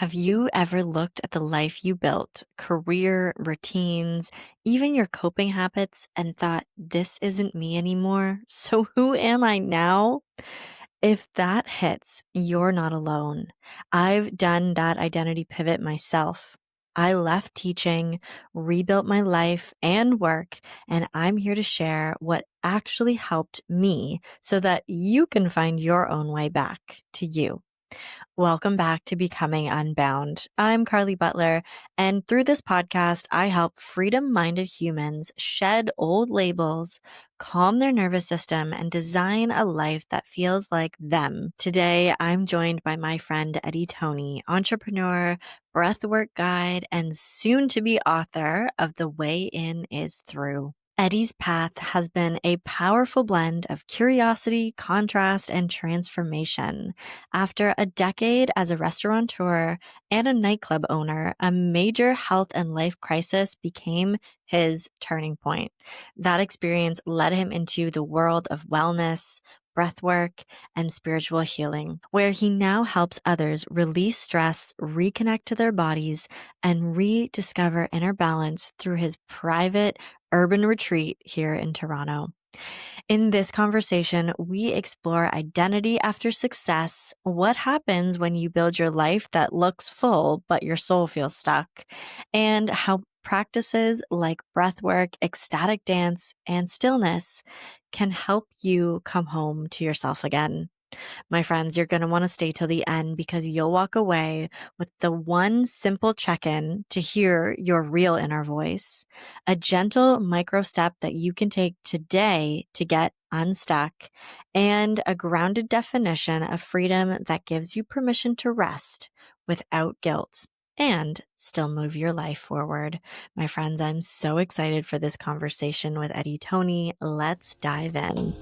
Have you ever looked at the life you built, career, routines, even your coping habits, and thought, this isn't me anymore? So who am I now? If that hits, you're not alone. I've done that identity pivot myself. I left teaching, rebuilt my life and work, and I'm here to share what actually helped me so that you can find your own way back to you. Welcome back to Becoming Unbound. I'm Carly Butler, and through this podcast, I help freedom minded humans shed old labels, calm their nervous system, and design a life that feels like them. Today, I'm joined by my friend Eddy Tony, entrepreneur, breathwork guide, and soon to be author of The Way In Is Through. Eddy's path has been a powerful blend of curiosity, contrast, and transformation. After a decade as a restaurateur and a nightclub owner, a major health and life crisis became his turning point. That experience led him into the world of wellness, breathwork, and spiritual healing, where he now helps others release stress, reconnect to their bodies, and rediscover inner balance through his private urban retreat here in Toronto. In this conversation, we explore identity after success, what happens when you build your life that looks full but your soul feels stuck, and how practices like breathwork, ecstatic dance, and stillness can help you come home to yourself again. My friends, you're going to want to stay till the end because you'll walk away with the one simple check in to hear your real inner voice, a gentle micro step that you can take today to get unstuck, and a grounded definition of freedom that gives you permission to rest without guilt and still move your life forward. My friends, I'm so excited for this conversation with Eddy Tony. Let's dive in.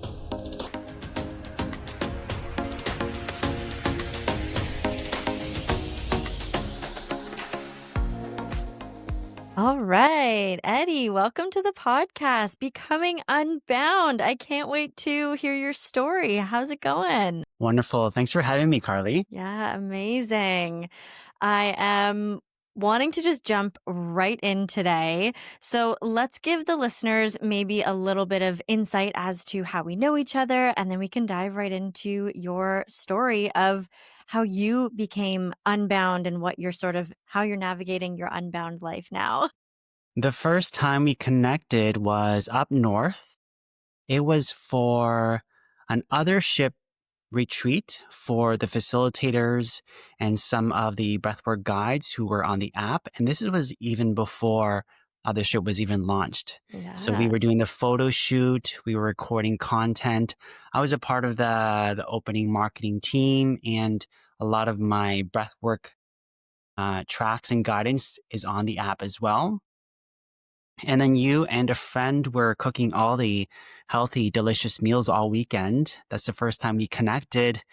All right, Eddy, welcome to the podcast, Becoming Unbound. I can't wait to hear your story. How's it going? Wonderful. Thanks for having me, Carly. Yeah, amazing. I am wanting to just jump right in today. So let's give the listeners maybe a little bit of insight as to how we know each other, and then we can dive right into your story of how you became unbound and what you're how you're navigating your unbound life now. The first time we connected was up north. It was for an othership retreat for the facilitators and some of the breathwork guides who were on the app. And this was even before othership was even launched. So we Yeah. were doing the photo shoot. We were recording content. I was a part of the opening marketing team, and a lot of my breathwork tracks and guidance is on the app as well. And then you and a friend were cooking all the healthy, delicious meals all weekend. That's the first time we connected.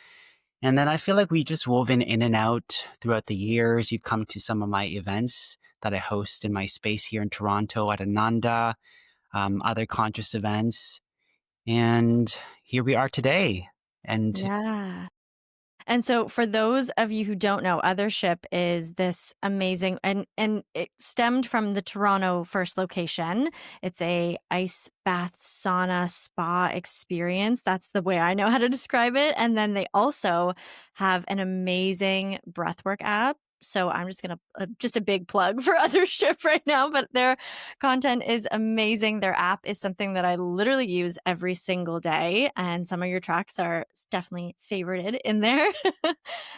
And then I feel like we just woven in and out throughout the years. You've come to some of my events that I host in my space here in Toronto at Ananda, other conscious events. And here we are today. And Yeah. And so for those of you who don't know, Othership is this amazing and it stemmed from the Toronto first location. It's a ice bath sauna spa experience. That's the way I know how to describe it. And then they also have an amazing breathwork app. So I'm just going to just a big plug for Othership right now, but their content is amazing. Their app is something that I literally use every single day, and some of your tracks are definitely favorited in there.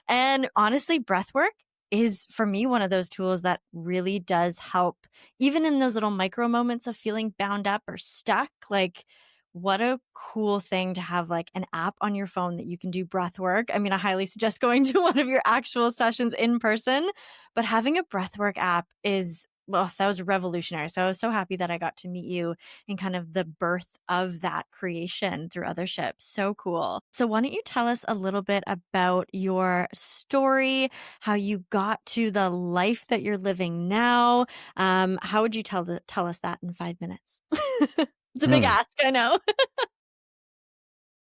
And honestly, breathwork is for me one of those tools that really does help, even in those little micro moments of feeling bound up or stuck. Like, what a cool thing to have like an app on your phone that you can do breath work. I mean, I highly suggest going to one of your actual sessions in person, but having a breathwork app is, well, that was revolutionary. So I was so happy that I got to meet you in kind of the birth of that creation through Othership. So cool. So why don't you tell us a little bit about your story, how you got to the life that you're living now? How would you tell us that in 5 minutes? It's a big mm, ask, I know.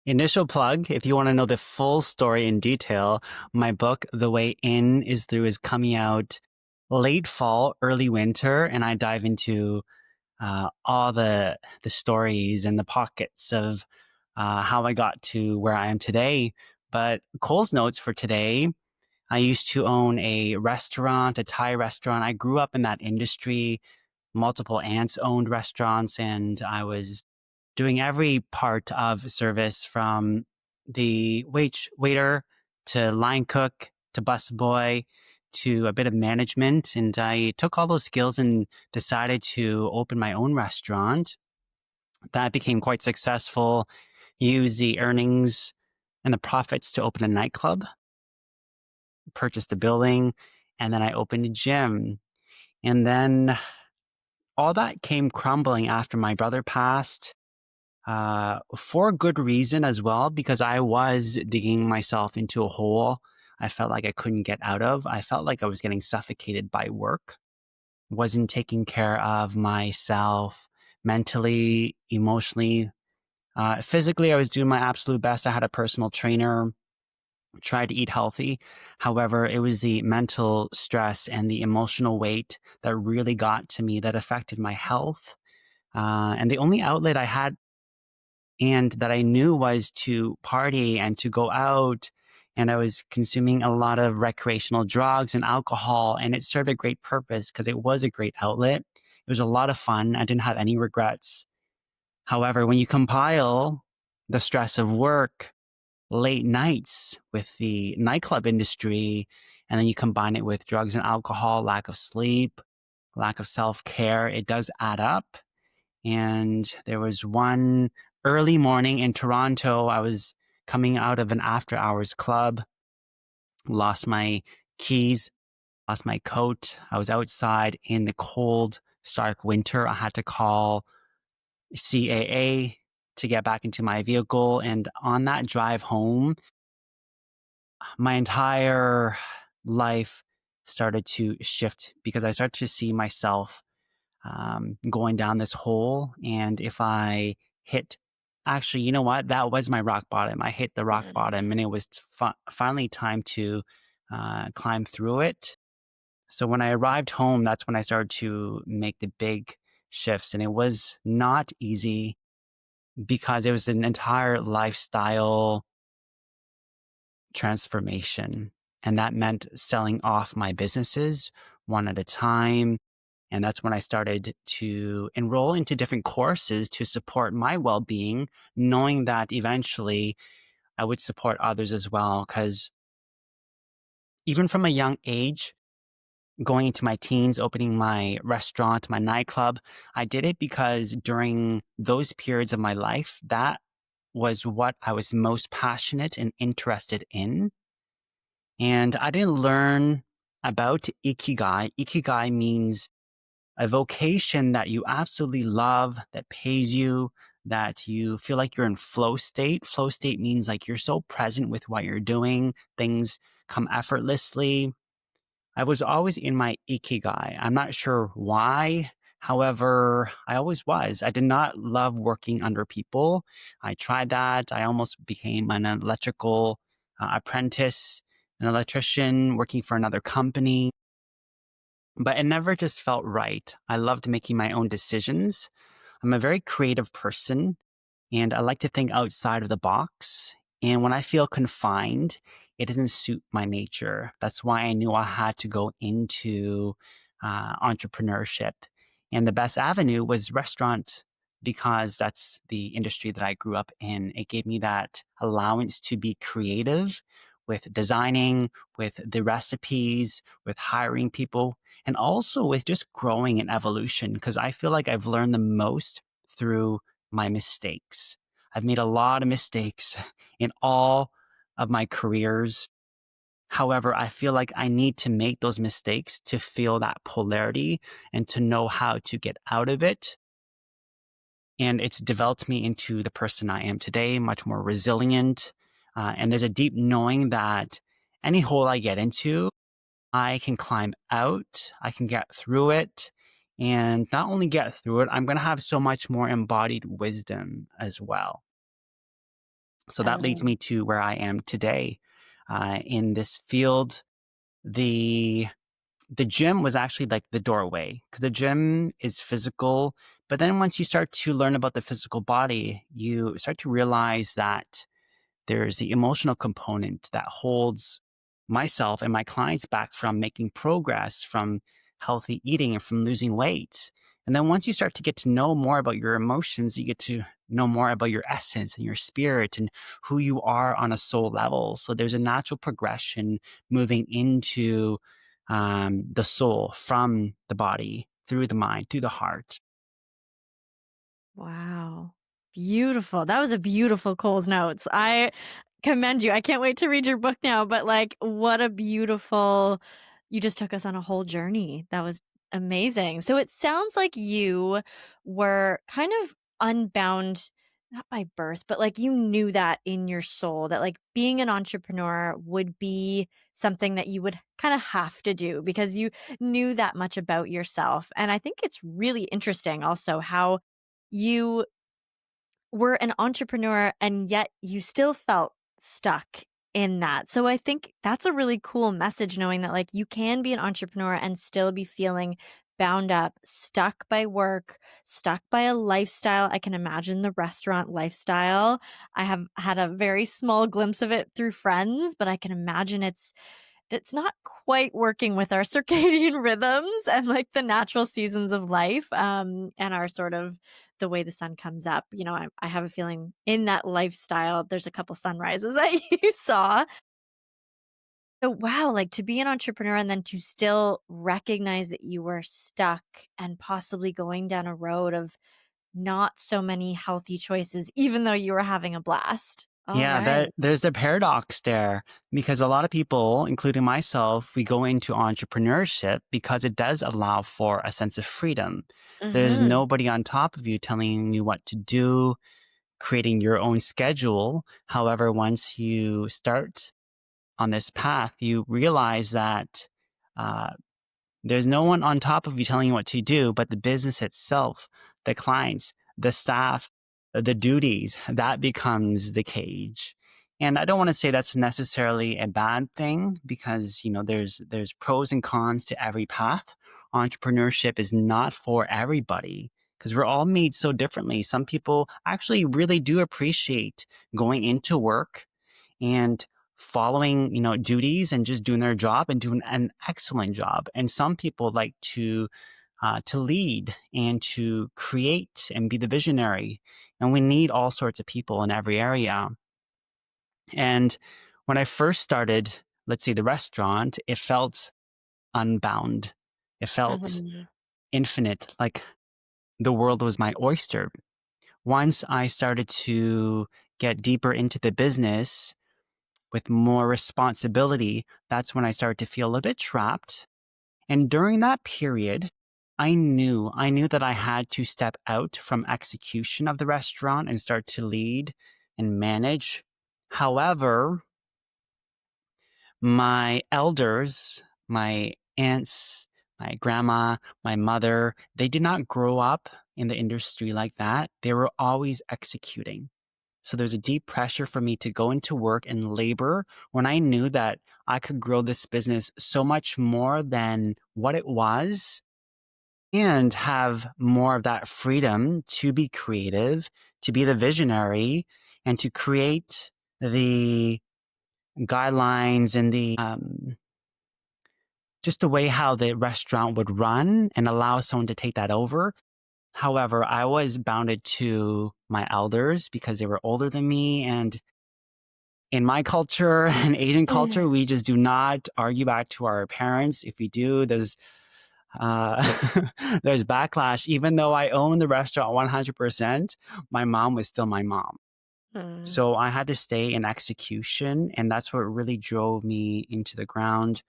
Initial plug, if you want to know the full story in detail, my book, The Way In is Through, is coming out late fall, early winter, and I dive into all the stories and the pockets of how I got to where I am today. But Cole's notes for today, I used to own a restaurant, a Thai restaurant. I grew up in that industry. Multiple aunts owned restaurants, and I was doing every part of service from the waiter to line cook to busboy to a bit of management. And I took all those skills and decided to open my own restaurant. That became quite successful. Used the earnings and the profits to open a nightclub, purchased a building, and then I opened a gym. And then all that came crumbling after my brother passed, for a good reason as well, because I was digging myself into a hole I felt like I couldn't get out of. I felt like I was getting suffocated by work, wasn't taking care of myself mentally, emotionally. Physically, I was doing my absolute best. I had a personal trainer, tried to eat healthy. However, it was the mental stress and the emotional weight that really got to me, that affected my health. And the only outlet I had and that I knew was to party and to go out. And I was consuming a lot of recreational drugs and alcohol, and it served a great purpose because it was a great outlet. It was a lot of fun. I didn't have any regrets. However, when you compile the stress of work, late nights with the nightclub industry, and then you combine it with drugs and alcohol, lack of sleep, lack of self care, it does add up. And there was one early morning in Toronto. I was coming out of an after hours club, lost my keys, lost my coat. I was outside in the cold, stark winter. I had to call CAA to get back into my vehicle. And on that drive home, my entire life started to shift because I started to see myself going down this hole. And if I hit, actually, you know what? That was my rock bottom. I hit the rock bottom, and it was finally time to climb through it. So when I arrived home, that's when I started to make the big shifts. And it was not easy because it was an entire lifestyle transformation. And that meant selling off my businesses one at a time. And that's when I started to enroll into different courses to support my well being, knowing that eventually I would support others as well. Because even from a young age, going into my teens, opening my restaurant, my nightclub, I did it because during those periods of my life, that was what I was most passionate and interested in. And I didn't learn about ikigai. Ikigai means a vocation that you absolutely love, that pays you, that you feel like you're in flow state. Flow state means like you're so present with what you're doing, things come effortlessly. I was always in my ikigai. I'm not sure why. However, I always was. I did not love working under people. I tried that. I almost became an electrical apprentice, an electrician working for another company, but it never just felt right. I loved making my own decisions. I'm a very creative person, and I like to think outside of the box. And when I feel confined, it doesn't suit my nature. That's why I knew I had to go into entrepreneurship. And the best avenue was restaurant because that's the industry that I grew up in. It gave me that allowance to be creative with designing, with the recipes, with hiring people, and also with just growing and evolution. Because I feel like I've learned the most through my mistakes. I've made a lot of mistakes in all of my careers. However, I feel like I need to make those mistakes to feel that polarity and to know how to get out of it. And it's developed me into the person I am today, much more resilient. And there's a deep knowing that any hole I get into, I can climb out, I can get through it. And not only get through it, I'm going to have so much more embodied wisdom as well. So I that leads love. me to where I am today in this field. The the gym was actually like the doorway because the gym is physical. But then once you start to learn about the physical body, you start to realize that there's the emotional component that holds myself and my clients back from making progress, from healthy eating, and from losing weight. And then once you start to get to know more about your emotions, you get to know more about your essence and your spirit and who you are on a soul level. So there's a natural progression moving into the soul from the body through the mind, through the heart. Wow. Beautiful. That was a beautiful Cole's Notes. I commend you. I can't wait to read your book now, but like what a beautiful you just took us on a whole journey. That was amazing. So it sounds like you were kind of unbound not by birth, but like you knew that in your soul that like being an entrepreneur would be something that you would kind of have to do because you knew that much about yourself. And I think it's really interesting also how you were an entrepreneur and yet you still felt stuck in that. So I think that's a really cool message knowing that like you can be an entrepreneur and still be feeling bound up, stuck by work, stuck by a lifestyle. I can imagine the restaurant lifestyle. I have had a very small glimpse of it through friends, but I can imagine it's not quite working with our circadian rhythms and like the natural seasons of life and our sort of the way the sun comes up. I have a feeling in that lifestyle, there's a couple sunrises that you saw. So, wow, like to be an entrepreneur and then to still recognize that you were stuck and possibly going down a road of not so many healthy choices, even though you were having a blast. All Yeah, right. there's a paradox there because a lot of people, including myself, we go into entrepreneurship because it does allow for a sense of freedom. There's Mm-hmm. nobody on top of you telling you what to do, creating your own schedule. However, once you start on this path, you realize that uh, there's no one on top of you telling you what to do, but the business itself, the clients, the staff, the duties, that becomes the cage. And I don't want to say that's necessarily a bad thing because, there's pros and cons to every path. Entrepreneurship is not for everybody because we're all made so differently. Some people actually really do appreciate going into work and following, duties and just doing their job and doing an excellent job. And some people like to lead and to create and be the visionary. And we need all sorts of people in every area. And when I first started, let's say the restaurant, it felt unbound. It felt Mm-hmm. infinite, like the world was my oyster. Once I started to get deeper into the business, with more responsibility, that's when I started to feel a bit trapped. And during that period, I knew that I had to step out from execution of the restaurant and start to lead and manage. However, my elders, my aunts, my grandma, my mother, they did not grow up in the industry like that. They were always executing. So there's a deep pressure for me to go into work and labor when I knew that I could grow this business so much more than what it was and have more of that freedom to be creative, to be the visionary, and to create the guidelines and the just the way how the restaurant would run and allow someone to take that over. However, I was bounded to my elders because they were older than me, and in my culture and Asian culture, we just do not argue back to our parents. If we do, there's uh, there's backlash. Even though I own the restaurant 100%, my mom was still my mom. Mm. So I had to stay in execution, and that's what really drove me into the ground.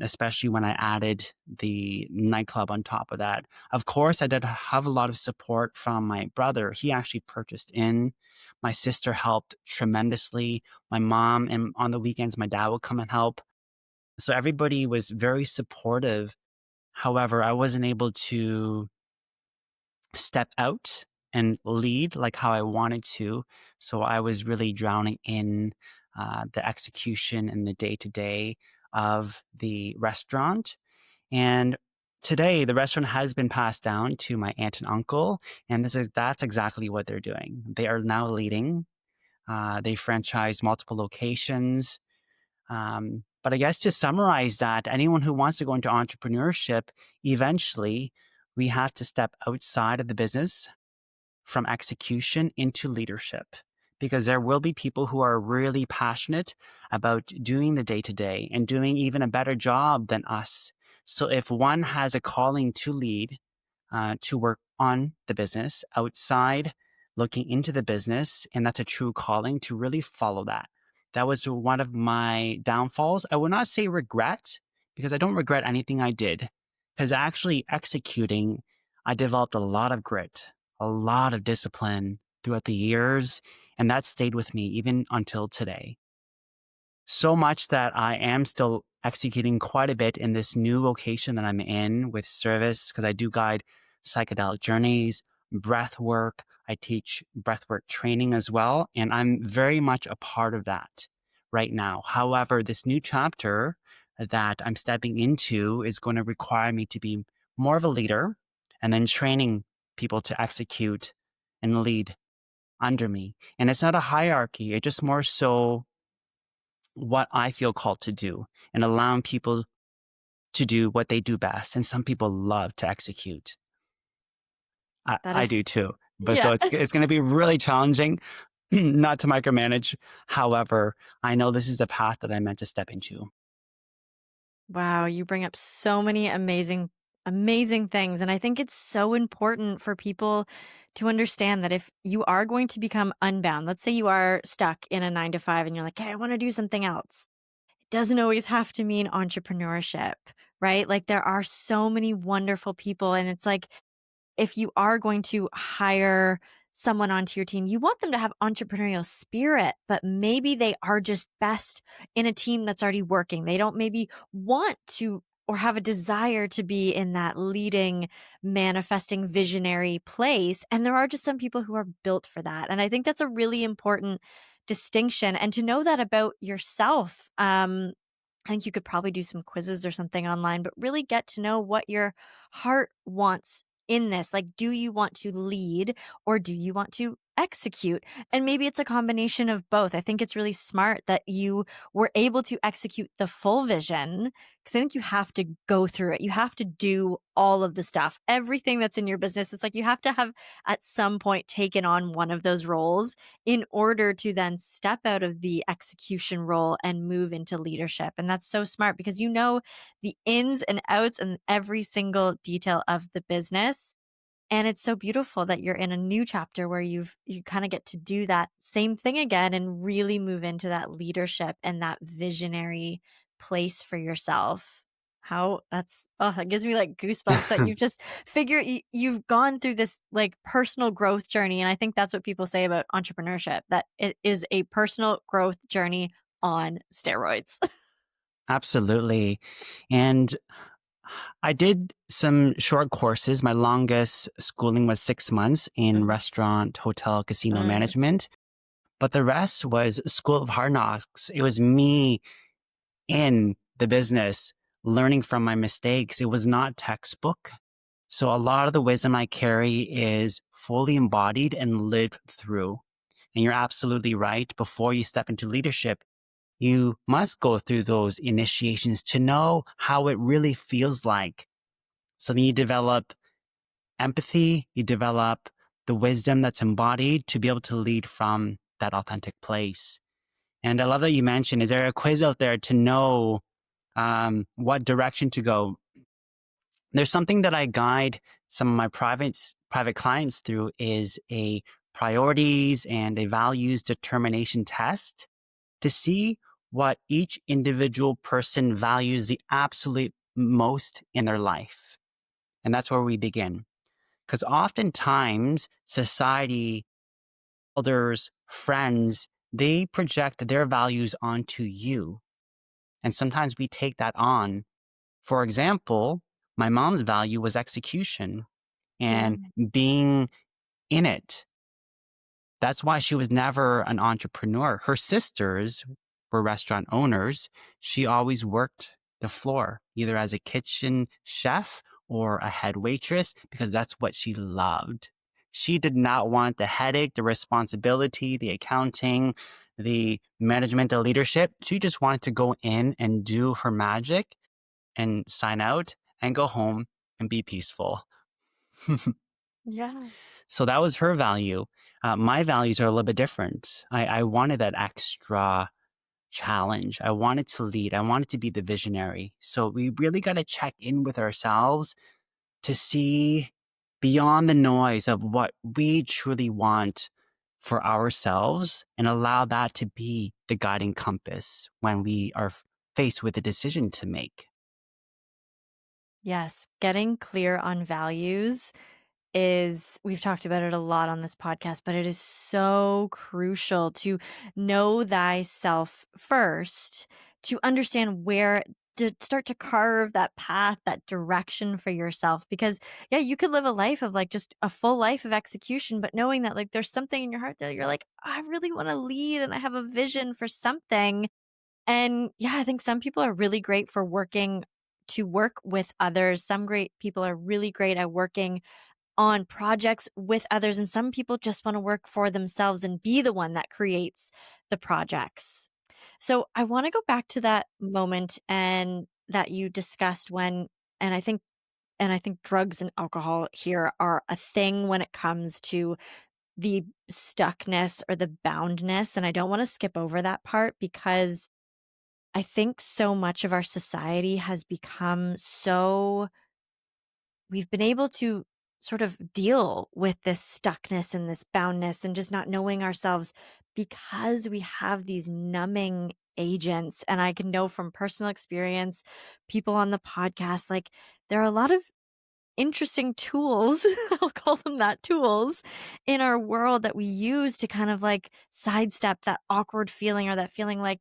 Especially when I added the nightclub on top of that. Of course, I did have a lot of support from my brother. He actually purchased in. My sister helped tremendously. My mom, and on the weekends, my dad would come and help. So everybody was very supportive. However, I wasn't able to step out and lead like how I wanted to. So I was really drowning in the execution and the day to day of the restaurant. And today, the restaurant has been passed down to my aunt and uncle, and that's exactly what they're doing. They are now leading. They franchise multiple locations. But I guess to summarize that, anyone who wants to go into entrepreneurship, eventually we have to step outside of the business from execution into leadership because there will be people who are really passionate about doing the day to day and doing even a better job than us. So if one has a calling to lead, to work on the business outside looking into the business, and that's a true calling to really follow that. That was one of my downfalls. I would not say regret because I don't regret anything I did because actually executing, I developed a lot of grit, a lot of discipline throughout the years, and that stayed with me even until today. So much that I am still executing quite a bit in this new location that I'm in with service because I do guide psychedelic journeys, breath work. I teach breath work training as well. And I'm very much a part of that right now. However, this new chapter that I'm stepping into is going to require me to be more of a leader and then training people to execute and lead under me. And it's not a hierarchy. It's just more so what I feel called to do and allowing people to do what they do best. And some people love to execute. That I do is, too. But yeah. so it's going to be really challenging not to micromanage. However, I know this is the path that I meant to step into. Wow, you bring up so many amazing things. And I think it's so important for people to understand that if you are going to become unbound, let's say you are stuck in a 9 to 5 and you're like, hey, I want to do something else. It doesn't always have to mean entrepreneurship, right? Like there are so many wonderful people. And it's like, if you are going to hire someone onto your team, you want them to have entrepreneurial spirit, but maybe they are just best in a team that's already working. They don't maybe want to or have a desire to be in that leading, manifesting, visionary place. And there are just some people who are built for that. And I think that's a really important distinction. And to know that about yourself, I think you could probably do some quizzes or something online, but really get to know what your heart wants in this. Like, do you want to lead or do you want to execute? And maybe it's a combination of both. I think it's really smart that you were able to execute the full vision because I think you have to go through it. You have to do all of the stuff, everything that's in your business. It's like you have to have at some point taken on one of those roles in order to then step out of the execution role and move into leadership. And that's so smart because you know the ins and outs and every single detail of the business. And it's so beautiful that you're in a new chapter where you kind of get to do that same thing again and really move into that leadership and that visionary place for yourself. How that's oh, it gives me like goosebumps that you've just figured you've gone through this like personal growth journey. And I think that's what people say about entrepreneurship, that it is a personal growth journey on steroids. Absolutely. And I did some short courses. My longest schooling was 6 months in Mm, restaurant, hotel, casino mm, management. But the rest was school of hard knocks. It was me in the business, learning from my mistakes. It was not textbook. So a lot of the wisdom I carry is fully embodied and lived through. And you're absolutely right. Before you step into leadership, you must go through those initiations to know how it really feels like. So then you develop empathy, you develop the wisdom that's embodied to be able to lead from that authentic place. And I love that you mentioned, is there a quiz out there to know what direction to go? There's something that I guide some of my private clients through is a priorities and a values determination test to see what each individual person values the absolute most in their life. And that's where we begin. Because oftentimes society, elders, friends, they project their values onto you. And sometimes we take that on. For example, my mom's value was execution yeah. and being in it. That's why she was never an entrepreneur. Her sisters were restaurant owners. She always worked the floor, either as a kitchen chef or a head waitress, because that's what she loved. She did not want the headache, the responsibility, the accounting, the management, the leadership. She just wanted to go in and do her magic and sign out and go home and be peaceful. Yeah. So that was her value. My values are a little bit different. I wanted that extra challenge. I wanted to lead. I wanted to be the visionary. So we really got to check in with ourselves to see beyond the noise of what we truly want for ourselves and allow that to be the guiding compass when we are faced with a decision to make. Yes, getting clear on values is we've talked about it a lot on this podcast, but it is so crucial to know thyself first, to understand where to start to carve that path, that direction for yourself. Because, yeah, you could live a life of like just a full life of execution, but knowing that like there's something in your heart that you're like, I really want to lead and I have a vision for something. And yeah, I think some people are really great for working to work with others. Some great people are really great at working on projects with others, and some people just want to work for themselves and be the one that creates the projects. So I want to go back to that moment and that you discussed when and I think drugs and alcohol here are a thing when it comes to the stuckness or the boundness, and I don't want to skip over that part because I think so much of our society has become so we've been able to sort of deal with this stuckness and this boundness and just not knowing ourselves because we have these numbing agents. And I can know from personal experience, people on the podcast, like there are a lot of interesting tools, I'll call them that, tools in our world that we use to kind of like sidestep that awkward feeling or that feeling like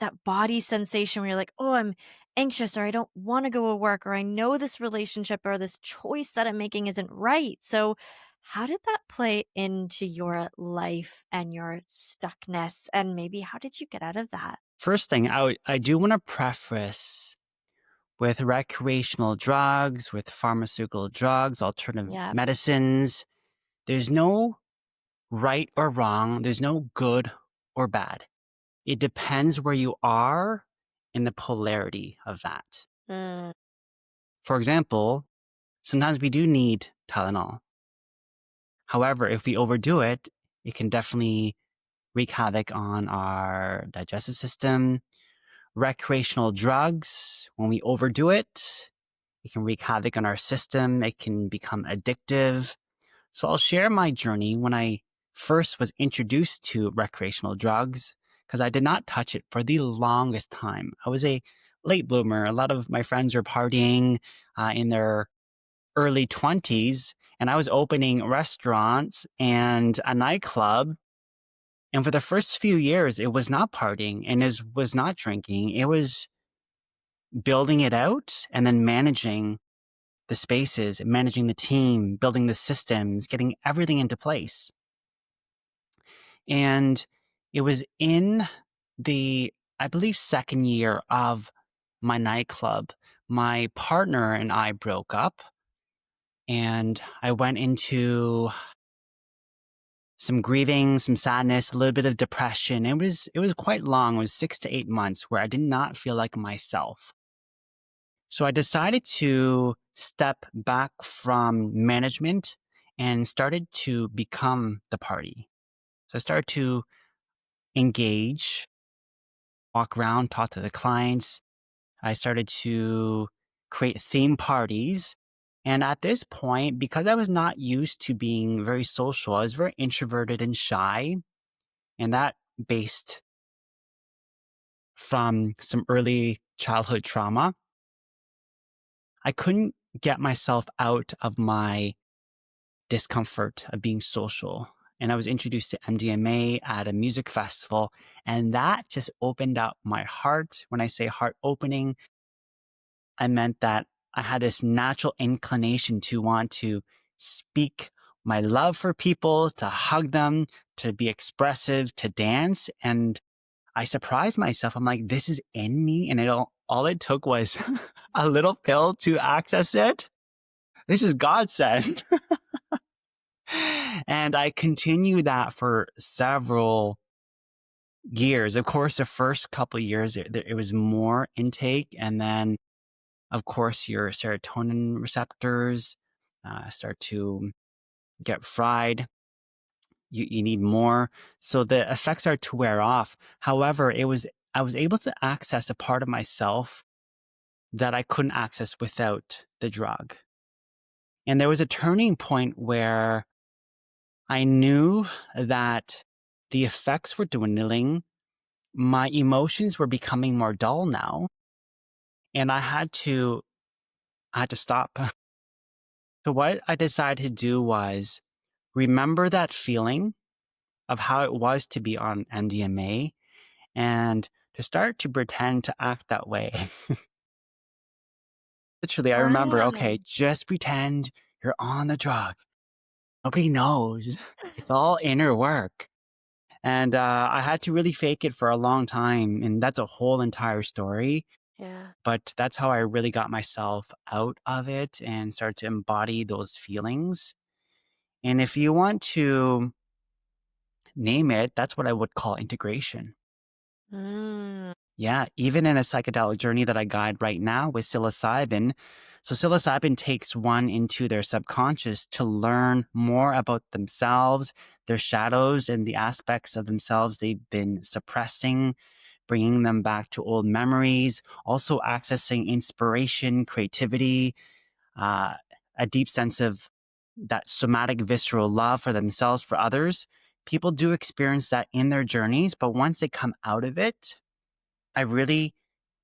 that body sensation where you're like, oh, I'm anxious or I don't want to go to work or I know this relationship or this choice that I'm making isn't right. So, how did that play into your life and your stuckness? And maybe how did you get out of that? First thing, I do want to preface with recreational drugs, with pharmaceutical drugs, alternative Yeah. medicines. There's no right or wrong. There's no good or bad. It depends where you are in the polarity of that. Mm, For example, sometimes we do need Tylenol. However, if we overdo it, it can definitely wreak havoc on our digestive system. Recreational drugs, when we overdo it can wreak havoc on our system. It can become addictive. So I'll share my journey when I first was introduced to recreational drugs because I did not touch it for the longest time. I was a late bloomer. A lot of my friends were partying in their early 20s, and I was opening restaurants and a nightclub. And for the first few years, it was not partying and it was not drinking. It was building it out and then managing the spaces, managing the team, building the systems, getting everything into place. And it was in the, I believe, second year of my nightclub, my partner and I broke up, and I went into some grieving, some sadness, a little bit of depression. It was quite long. It was 6 to 8 months where I did not feel like myself. So I decided to step back from management and started to become the party. So I started to engage, walk around, talk to the clients. I started to create theme parties. And at this point, because I was not used to being very social, I was very introverted and shy. And that based from some early childhood trauma. I couldn't get myself out of my discomfort of being social. And I was introduced to MDMA at a music festival, and that just opened up my heart. When I say heart opening, I meant that I had this natural inclination to want to speak my love for people, to hug them, to be expressive, to dance. And I surprised myself. I'm like, this is in me. And all it took was a little pill to access it. This is God sent. And I continued that for several years. Of course, the first couple of years, it was more intake. And then, of course, your serotonin receptors start to get fried. You need more. So the effects are to wear off. However, I was able to access a part of myself that I couldn't access without the drug. And there was a turning point where I knew that the effects were dwindling. My emotions were becoming more dull now, and I had to stop. So what I decided to do was remember that feeling of how it was to be on MDMA and to start to pretend to act that way. Literally, I remember, Wow. okay, just pretend you're on the drug. Nobody knows. It's all inner work. And I had to really fake it for a long time. And that's a whole entire story. Yeah. But that's how I really got myself out of it and started to embody those feelings. And if you want to name it, that's what I would call integration. Mm. Yeah, even in a psychedelic journey that I guide right now with psilocybin. So, psilocybin takes one into their subconscious to learn more about themselves, their shadows, and the aspects of themselves they've been suppressing, bringing them back to old memories, also accessing inspiration, creativity, uh, a deep sense of that somatic, visceral love for themselves, for others. People do experience that in their journeys, but once they come out of it, I really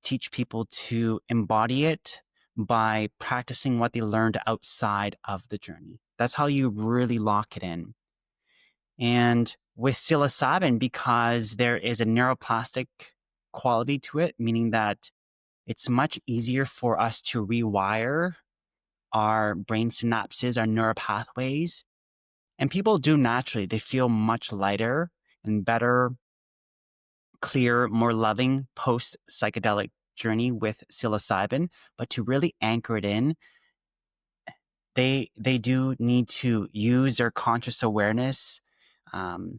teach people to embody it by practicing what they learned outside of the journey. That's how you really lock it in. And with psilocybin, because there is a neuroplastic quality to it, meaning that it's much easier for us to rewire our brain synapses, our neural pathways. And people do naturally, they feel much lighter and better, clear, more loving post psychedelic journey with psilocybin. But to really anchor it in, they do need to use their conscious awareness um,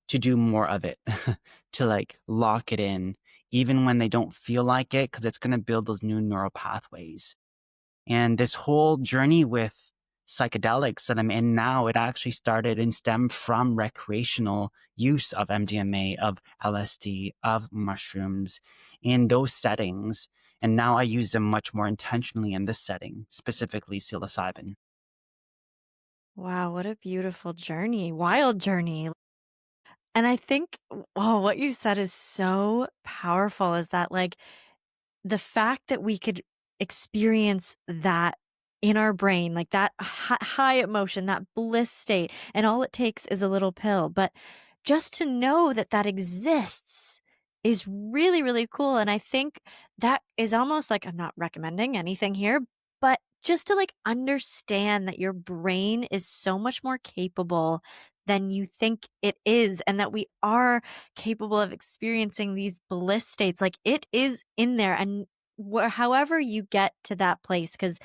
to do more of it, to like lock it in, even when they don't feel like it, because it's going to build those new neural pathways. And this whole journey with psychedelics that I'm in now, it actually started and stemmed from recreational use of MDMA, of LSD, of mushrooms in those settings. And now I use them much more intentionally in this setting, specifically psilocybin. Wow, what a beautiful journey, wild journey. And I think, oh, what you said is so powerful is that, like, the fact that we could experience that in our brain, like that high emotion, that bliss state, and all it takes is a little pill. But just to know that that exists is really, really cool. And I think that is almost like, I'm not recommending anything here, but just to like understand that your brain is so much more capable than you think it is, and that we are capable of experiencing these bliss states. Like, it is in there, and however you get to that place, because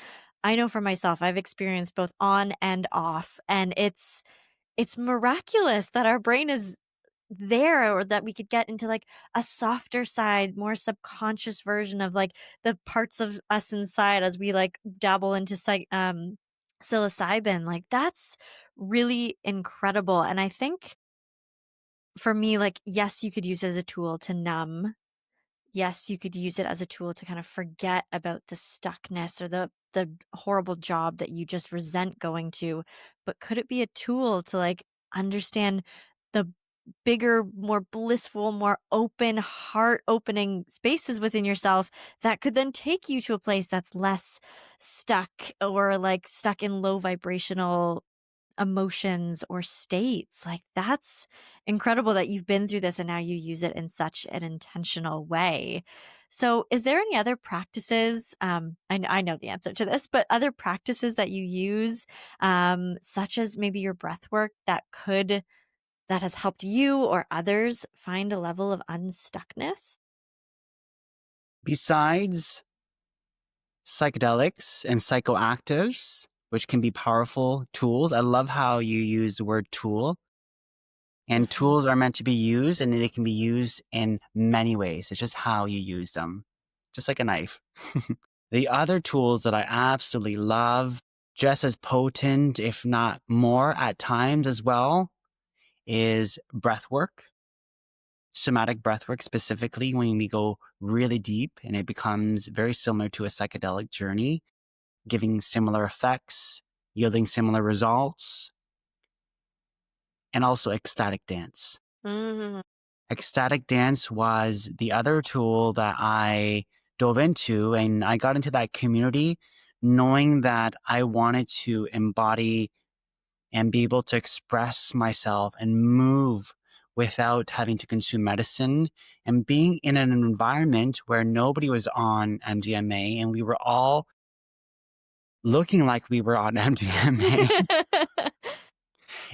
I know for myself, I've experienced both on and off, and it's miraculous that our brain is there, or that we could get into like a softer side, more subconscious version of like the parts of us inside as we like dabble into psilocybin. Like, that's really incredible. And I think for me, like, yes, you could use it as a tool to numb. Yes, you could use it as a tool to kind of forget about the stuckness or the horrible job that you just resent going to, but could it be a tool to, like, understand the bigger, more blissful, more open, heart-opening spaces within yourself that could then take you to a place that's less stuck, or, like, stuck in low vibrational emotions or states. Like, that's incredible that you've been through this and now you use it in such an intentional way. So, is there any other practices? I know the answer to this, but other practices that you use, such as maybe your breath work that has helped you or others find a level of unstuckness? Besides psychedelics and psychoactives, which can be powerful tools, I love how you use the word tool. And Mhm. tools are meant to be used and they can be used in many ways. It's just how you use them, just like a knife. The other tools that I absolutely love, just as potent, if not more at times as well, is breath work, somatic breath work, specifically when we go really deep and it becomes very similar to a psychedelic journey, giving similar effects, yielding similar results, and also ecstatic dance. Mm. Ecstatic dance was the other tool that I dove into, and I got into that community knowing that I wanted to embody and be able to express myself and move without having to consume medicine and being in an environment where nobody was on MDMA and we were all looking like we were on MDMA.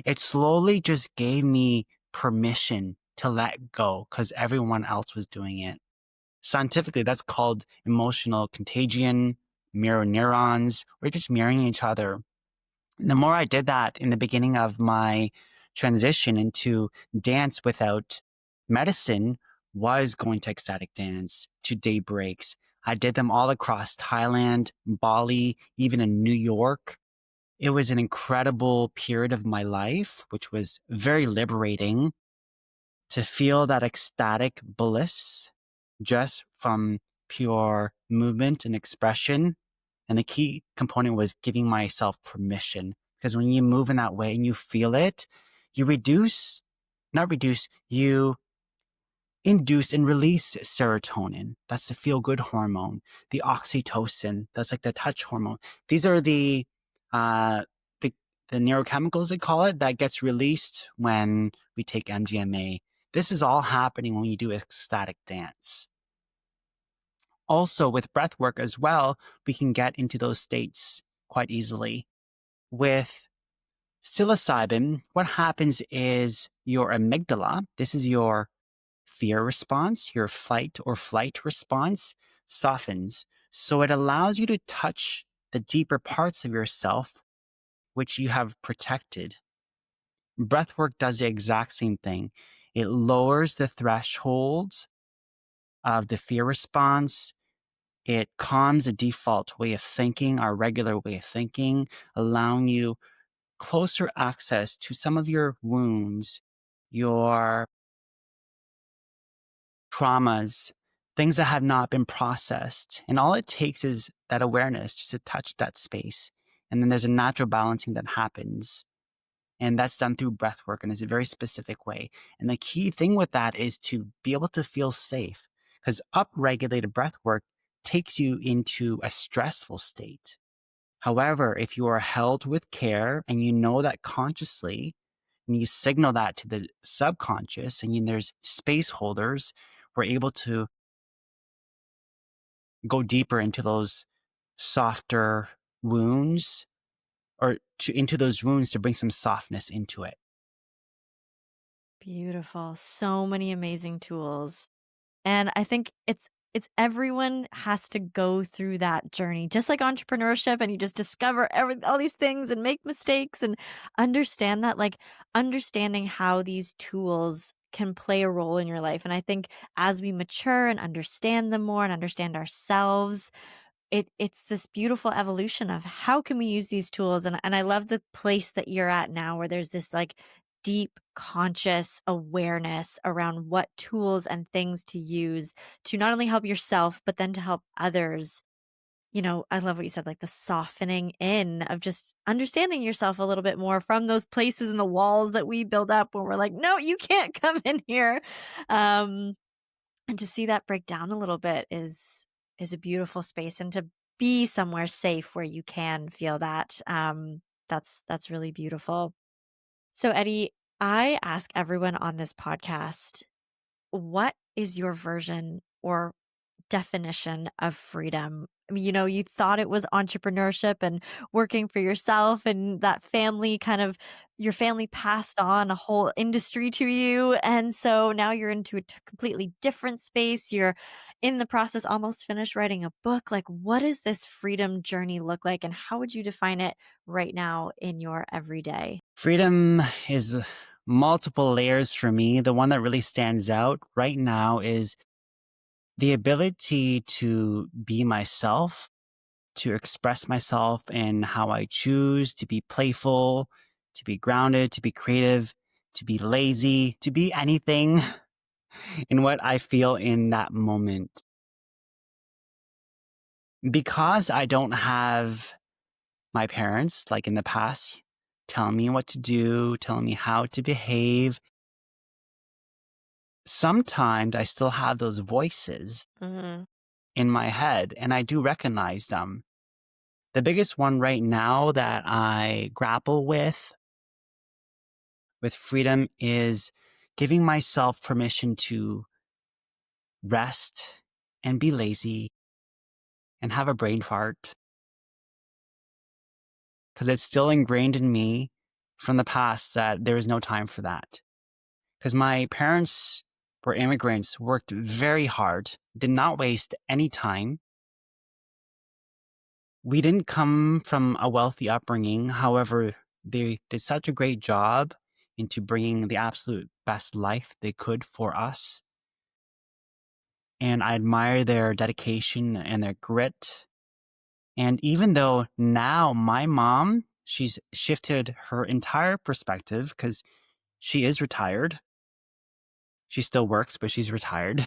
It slowly just gave me permission to let go because everyone else was doing it. Scientifically, that's called emotional contagion, mirror neurons. We're just mirroring each other. The more I did that in the beginning of my transition into dance without medicine was going to ecstatic dance, to day breaks. I did them all across Thailand, Bali, even in New York. It was an incredible period of my life, which was very liberating to feel that ecstatic bliss just from pure movement and expression. And the key component was giving myself permission. Because when you move in that way and you feel it, you not reduce, you induce and release serotonin. That's the feel good hormone. The oxytocin. That's like the touch hormone. These are uh, the, the neurochemicals they call it that gets released when we take MDMA. This is all happening when you do ecstatic dance. Also with breath work as well, we can get into those states quite easily. With psilocybin, what happens is your amygdala, this is your fear response, your fight or flight response, softens. So it allows you to touch the deeper parts of yourself, which you have protected. Breathwork does the exact same thing. It lowers the thresholds of the fear response. It calms the default way of thinking, our regular way of thinking, allowing you closer access to some of your wounds, your traumas, things that have not been processed. And all it takes is that awareness just to touch that space. And then there's a natural balancing that happens. And that's done through breath work and it's a very specific way. And the key thing with that is to be able to feel safe because upregulated breath work takes you into a stressful state. However, if you are held with care and you know that consciously, and you signal that to the subconscious, and there's space holders, we're able to go deeper into those softer wounds into those wounds to bring some softness into it. Beautiful. So many amazing tools. And I think it's everyone has to go through that journey, just like entrepreneurship, and you just discover all these things and make mistakes and understand that, like, understanding how these tools can play a role in your life. And I think as we mature and understand them more and understand ourselves, it's this beautiful evolution of how can we use these tools. And I love the place that you're at now where there's this like deep conscious awareness around what tools and things to use to not only help yourself but then to help others. I love what you said, like the softening in of just understanding yourself a little bit more from those places and the walls that we build up when we're like, no, you can't come in here. um and to see that break down a little bit is a beautiful space, and to be somewhere safe where you can feel that. That's really beautiful. So, Eddie, I ask everyone on this podcast, what is your version or definition of freedom? I mean, you thought it was entrepreneurship and working for yourself, and that family kind of your family passed on a whole industry to you. And so now you're into a completely different space. You're in the process, almost finished writing a book. Like, what does this freedom journey look like? And how would you define it right now in your everyday? Freedom is multiple layers for me. The one that really stands out right now is the ability to be myself, to express myself in how I choose, to be playful, to be grounded, to be creative, to be lazy, to be anything in what I feel in that moment. Because I don't have my parents, like in the past, telling me what to do, telling me how to behave, sometimes I still have those voices Mhm. in my head and I do recognize them. The biggest one right now that I grapple with freedom is giving myself permission to rest and be lazy and have a brain fart because it's still ingrained in me from the past that there is no time for that. Because my parents were immigrants, worked very hard, did not waste any time. We didn't come from a wealthy upbringing. However, they did such a great job into bringing the absolute best life they could for us. And I admire their dedication and their grit. And even though now my mom, she's shifted her entire perspective because she is retired. She still works, but she's retired.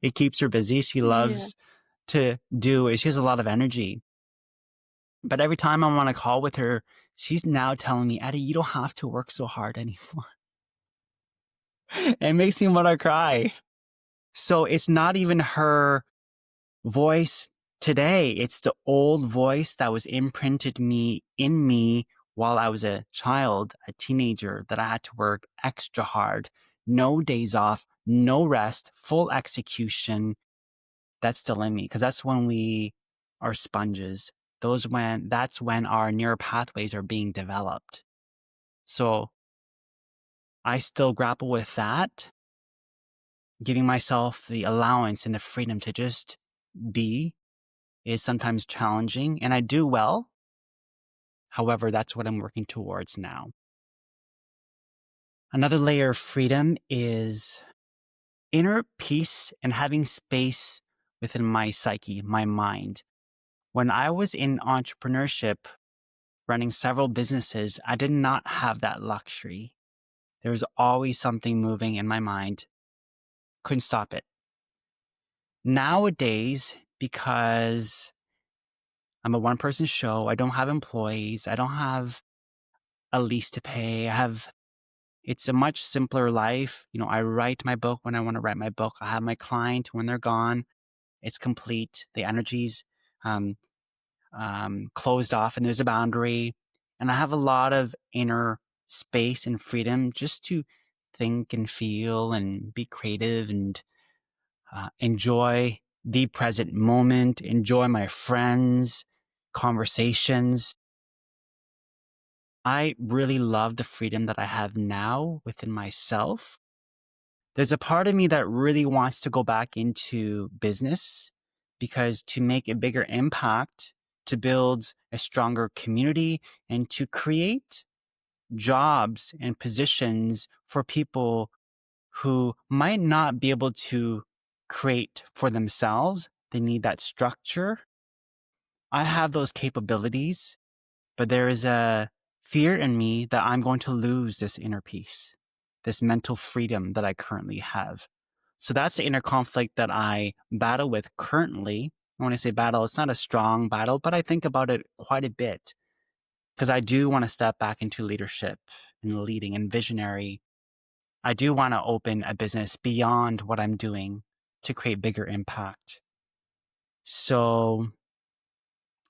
It keeps her busy. She Yeah. loves to do it. She has a lot of energy. But every time I'm on a call with her, she's now telling me, Eddie, you don't have to work so hard anymore. It makes me want to cry. So it's not even her voice today. It's the old voice that was imprinted in me while I was a child, a teenager, that I had to work extra hard, no days off, no rest, full execution. That's still in me because that's when we are sponges. That's when our neural pathways are being developed. So I still grapple with that, giving myself the allowance and the freedom to just be is sometimes challenging and I do well. However, that's what I'm working towards now. Another layer of freedom is inner peace and having space within my psyche, my mind. When I was in entrepreneurship, running several businesses, I did not have that luxury. There was always something moving in my mind. Couldn't stop it. Nowadays, because I'm a one person show, I don't have employees, I don't have a lease to pay. It's a much simpler life. You know, I write my book when I want to write my book. I have my client when they're gone. It's complete. The energy's um, closed off and there's a boundary. And I have a lot of inner space and freedom just to think and feel and be creative and enjoy the present moment, enjoy my friends, conversations. I really love the freedom that I have now within myself. There's a part of me that really wants to go back into business because to make a bigger impact, to build a stronger community, and to create jobs and positions for people who might not be able to create for themselves. They need that structure. I have those capabilities, but there is a fear in me that I'm going to lose this inner peace, this mental freedom that I currently have. So that's the inner conflict that I battle with currently. When I say battle, it's not a strong battle, but I think about it quite a bit because I do want to step back into leadership and leading and visionary. I do want to open a business beyond what I'm doing to create bigger impact. So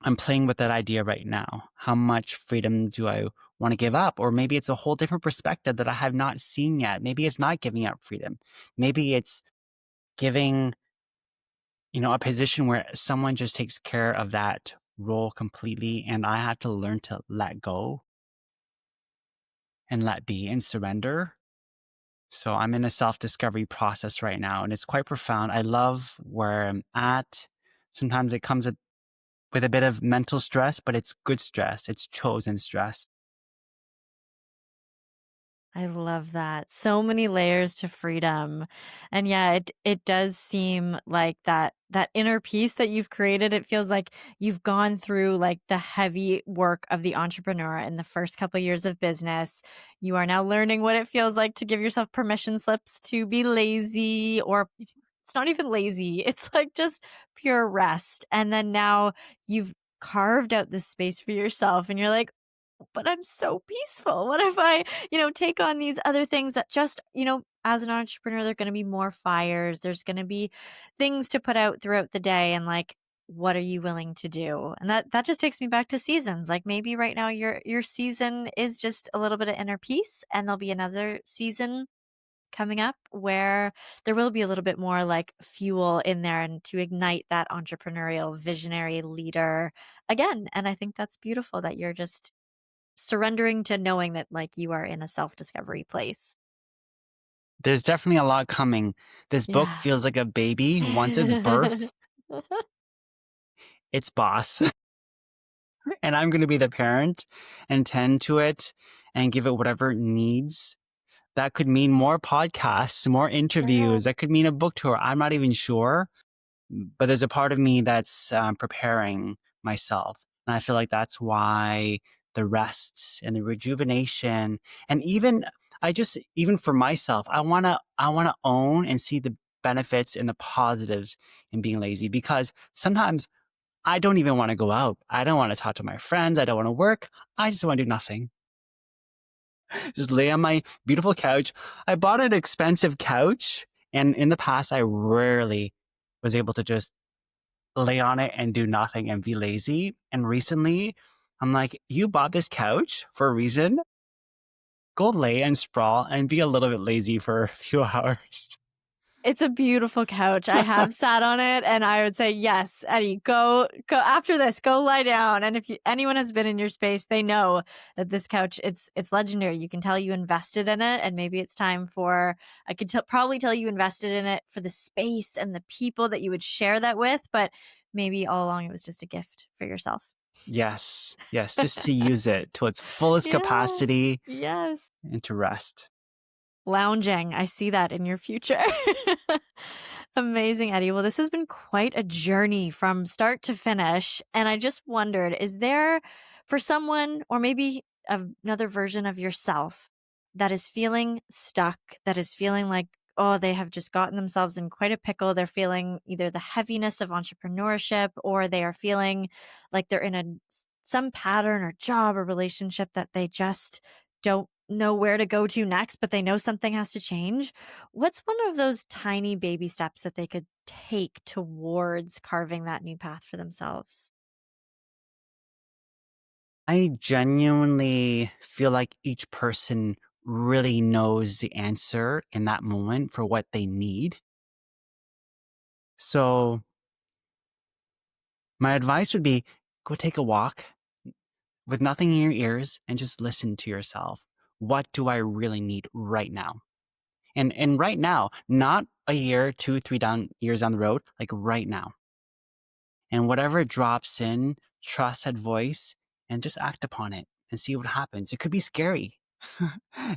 I'm playing with that idea right now. How much freedom do I want to give up? Or maybe it's a whole different perspective that I have not seen yet. Maybe it's not giving up freedom. Maybe it's giving, a position where someone just takes care of that role completely and I have to learn to let go and let be and surrender. So I'm in a self-discovery process right now and it's quite profound. I love where I'm at. Sometimes it comes with a bit of mental stress, but it's good stress. It's chosen stress. I love that. So many layers to freedom. And yeah, it does seem like that inner peace that you've created, it feels like you've gone through like the heavy work of the entrepreneur in the first couple years of business. You are now learning what it feels like to give yourself permission slips to be lazy, or it's not even lazy. It's like just pure rest. And then now you've carved out this space for yourself and you're like, but I'm so peaceful. What if I, take on these other things that just, as an entrepreneur, there are going to be more fires. There's going to be things to put out throughout the day. And like, what are you willing to do? And that just takes me back to seasons. Like maybe right now your season is just a little bit of inner peace, and there'll be another season coming up where there will be a little bit more like fuel in there and to ignite that entrepreneurial visionary leader again. And I think that's beautiful that you're just surrendering to knowing that like you are in a self-discovery place. There's definitely a lot coming. This book Yeah. feels like a baby. Once it's birth, it's boss. And I'm going to be the parent and tend to it and give it whatever it needs. That could mean more podcasts, more Yeah. interviews. That could mean a book tour. I'm not even sure. But there's a part of me that's preparing myself. And I feel like that's why the rest and the rejuvenation and even for myself, I want to own and see the benefits and the positives in being lazy because sometimes I don't even want to go out. I don't want to talk to my friends. I don't want to work. I just want to do nothing. Just lay on my beautiful couch. I bought an expensive couch and in the past I rarely was able to just lay on it and do nothing and be lazy. And recently, I'm like, you bought this couch for a reason. Go lay and sprawl and be a little bit lazy for a few hours. It's a beautiful couch. I have sat on it and I would say, yes, Eddie, go after this, go lie down. And if anyone has been in your space, they know that this couch, it's legendary. You can tell you invested in it, and maybe it's time for, I could probably tell you invested in it for the space and the people that you would share that with, but maybe all along it was just a gift for yourself. Yes, yes, just to use it to its fullest Yeah. capacity Yes. and to rest. Lounging. I see that in your future. Amazing, Eddie. Well, this has been quite a journey from start to finish. And I just wondered, is there for someone, or maybe another version of yourself, that is feeling stuck, that is feeling like, oh, they have just gotten themselves in quite a pickle. They're feeling either the heaviness of entrepreneurship, or they are feeling like they're in some pattern or job or relationship that they just don't know where to go to next, but they know something has to change. What's one of those tiny baby steps that they could take towards carving that new path for themselves? I genuinely feel like each person really knows the answer in that moment for what they need. So my advice would be go take a walk with nothing in your ears and just listen to yourself. What do I really need right now? And right now, not a year, 2, 3 years down the road, like right now. And whatever drops in, trust that voice and just act upon it and see what happens. It could be scary.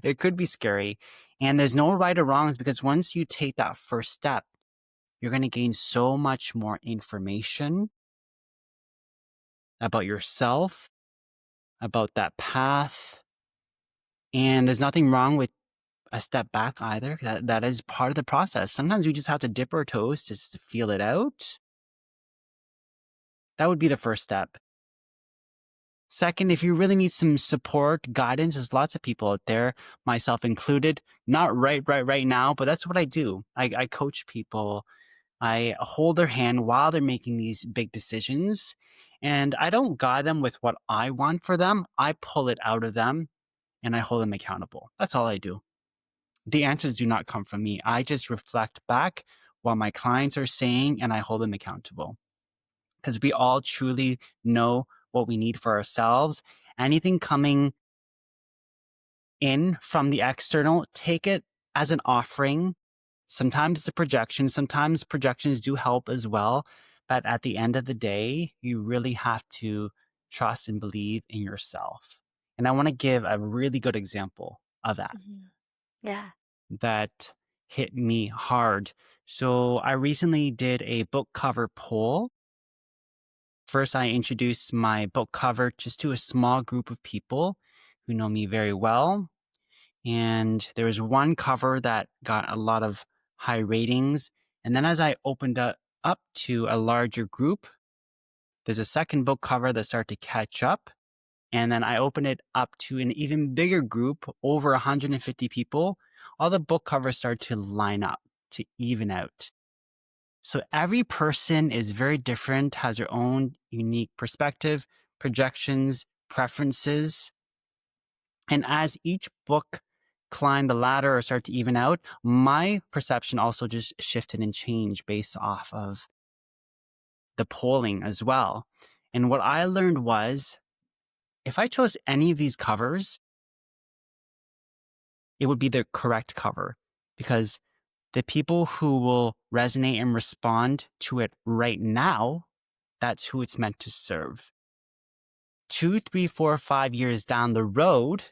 It could be scary. And there's no right or wrongs because once you take that first step, you're going to gain so much more information about yourself, about that path. And there's nothing wrong with a step back either. That is part of the process. Sometimes we just have to dip our toes just to feel it out. That would be the first step. Second, if you really need some support, guidance, there's lots of people out there, myself included. Not right now, but that's what I do. I coach people. I hold their hand while they're making these big decisions. And I don't guide them with what I want for them. I pull it out of them and I hold them accountable. That's all I do. The answers do not come from me. I just reflect back what my clients are saying and I hold them accountable because we all truly know what we need for ourselves. Anything coming in from the external, take it as an offering. Sometimes it's a projection. Sometimes projections do help as well. But at the end of the day, you really have to trust and believe in yourself. And I want to give a really good example of that Mhm. Yeah. that hit me hard. So I recently did a book cover poll. First, I introduced my book cover just to a small group of people who know me very well. And there was one cover that got a lot of high ratings. And then as I opened it up to a larger group, there's a second book cover that started to catch up. And then I opened it up to an even bigger group, over 150 people. All the book covers started to line up to even out. So every person is very different, has their own unique perspective, projections, preferences. And as each book climbed the ladder or started to even out, my perception also just shifted and changed based off of the polling as well. And what I learned was if I chose any of these covers, it would be the correct cover because the people who will resonate and respond to it right now, that's who it's meant to serve. 2, 3, 4, 5 years down the road,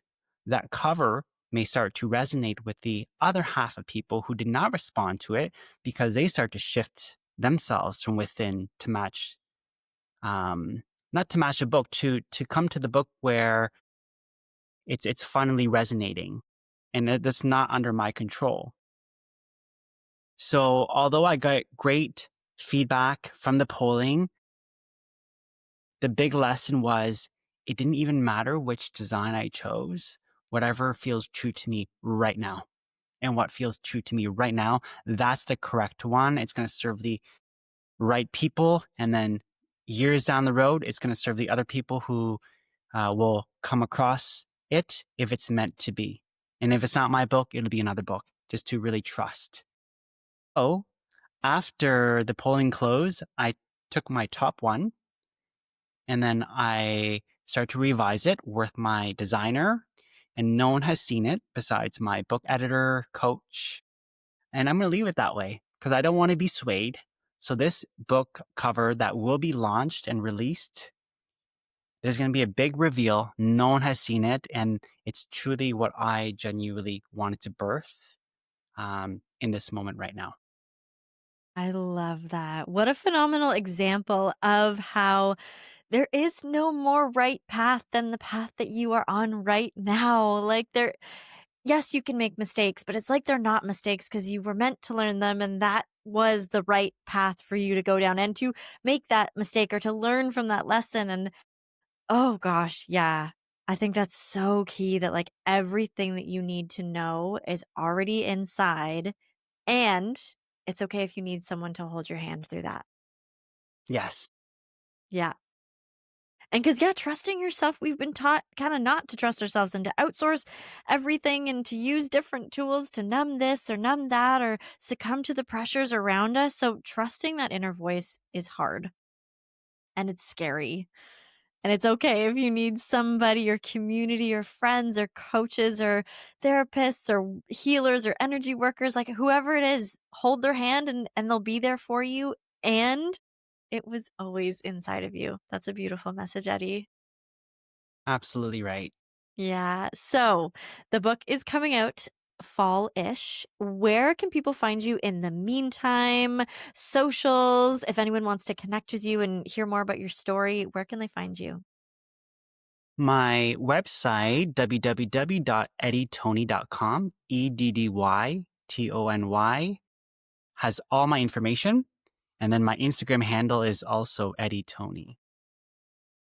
that cover may start to resonate with the other half of people who did not respond to it because they start to shift themselves from within to match, not to match a book, to come to the book where it's finally resonating, and that's not under my control. So although I got great feedback from the polling, the big lesson was it didn't even matter which design I chose, whatever feels true to me right now. And what feels true to me right now, that's the correct one. It's going to serve the right people. And then years down the road, it's going to serve the other people who will come across it if it's meant to be. And if it's not my book, it'll be another book just to really trust. Oh, after the polling closed, I took my top one and then I started to revise it with my designer, and no one has seen it besides my book editor, coach. And I'm going to leave it that way because I don't want to be swayed. So this book cover that will be launched and released, there's going to be a big reveal. No one has seen it. And it's truly what I genuinely wanted to birth in this moment right now. I love that. What a phenomenal example of how there is no more right path than the path that you are on right now. Like yes, you can make mistakes, but it's like they're not mistakes because you were meant to learn them and that was the right path for you to go down and to make that mistake or to learn from that lesson. And oh gosh, yeah. I think that's so key that like everything that you need to know is already inside and it's okay if you need someone to hold your hand through that. Yes, Yeah. And because, yeah, trusting yourself, we've been taught kind of not to trust ourselves and to outsource everything and to use different tools to numb this or numb that or succumb to the pressures around us. So, trusting that inner voice is hard and it's scary. And it's okay if you need somebody or community or friends or coaches or therapists or healers or energy workers, like whoever it is, hold their hand and they'll be there for you. And it was always inside of you. That's a beautiful message, Eddie. absolutely right. Yeah. So the book is coming out fall-ish. Where can people find you in the meantime? Socials, if anyone wants to connect with you and hear more about your story, where can they find you? My website, www.eddytony.com, EDDYTONY, has all my information. And then my Instagram handle is also Eddy Tony.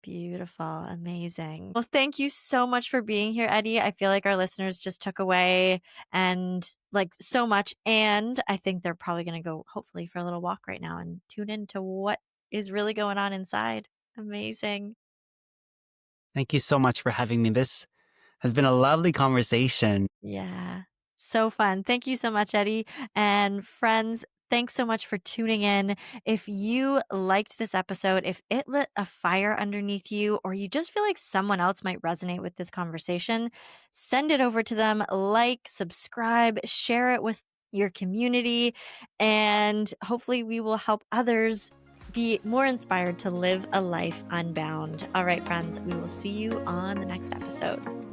Beautiful. Amazing. Well, thank you so much for being here, Eddie. I feel like our listeners just took away and like so much. And I think they're probably going to go hopefully for a little walk right now and tune into what is really going on inside. Amazing. Thank you so much for having me. This has been a lovely conversation. Yeah. So fun. Thank you so much, Eddie. And friends, thanks so much for tuning in. If you liked this episode, if it lit a fire underneath you, or you just feel like someone else might resonate with this conversation, send it over to them, like, subscribe, share it with your community, and hopefully we will help others be more inspired to live a life unbound. All right, friends, we will see you on the next episode.